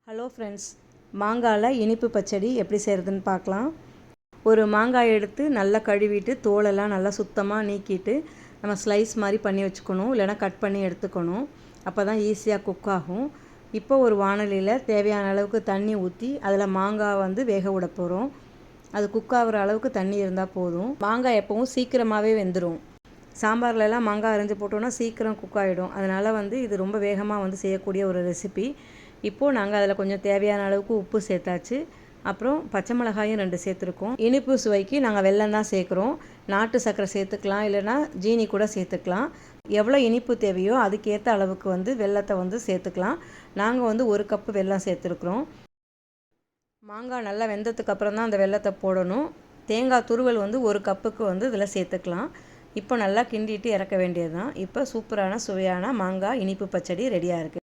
Hello friends, மாங்காயில் இனிப்பு பச்சடி எப்படி செய்கிறதுன்னு பார்க்கலாம். ஒரு மாங்காய் எடுத்து நல்லா கழுவிட்டு தோலெல்லாம் நல்லா சுத்தமாக நீக்கிட்டு நம்ம ஸ்லைஸ் மாதிரி பண்ணி வச்சுக்கணும், இல்லைனா கட் பண்ணி எடுத்துக்கணும். அப்போ தான் ஈஸியாக குக் ஆகும். இப்போ ஒரு வாணலியில் தேவையான அளவுக்கு தண்ணி ஊற்றி அதில் மாங்காய் வேக விட போகிறோம். அது குக் ஆகிற அளவுக்கு தண்ணி இருந்தால் போதும். மாங்காய் எப்பவும் சீக்கிரமாகவே வெந்துடும். சாம்பார்லலாம் மாங்காய் அரைஞ்சி போட்டோன்னா சீக்கிரம் குக் ஆகிடும். அதனால் இது ரொம்ப வேகமாக செய்யக்கூடிய ஒரு ரெசிபி. இப்போது நாங்கள் அதில் கொஞ்சம் தேவையான அளவுக்கு உப்பு சேர்த்தாச்சு. அப்புறம் பச்சை மிளகாயும் 2 சேர்த்துருக்கோம். இனிப்பு சுவைக்கு நாங்கள் வெல்லம் தான் சேர்க்குறோம். நாட்டு சர்க்கரை சேர்த்துக்கலாம், இல்லைனா ஜீனி கூட சேர்த்துக்கலாம். எவ்வளோ இனிப்பு தேவையோ அதுக்கேற்ற அளவுக்கு வெல்லத்தை சேர்த்துக்கலாம். நாங்கள் 1 கப்பு வெல்லம் சேர்த்துருக்குறோம். மாங்காய் நல்லா வெந்ததுக்கு அப்புறம் தான் அந்த வெல்லத்தை போடணும். தேங்காய் துருவல் 1 கப்புக்கு இதில் சேர்த்துக்கலாம். இப்போ நல்லா கிண்டிட்டு இறக்க வேண்டியது தான். இப்போ சூப்பரான சுவையான மாங்காய் இனிப்பு பச்சடி ரெடியாக இருக்குது.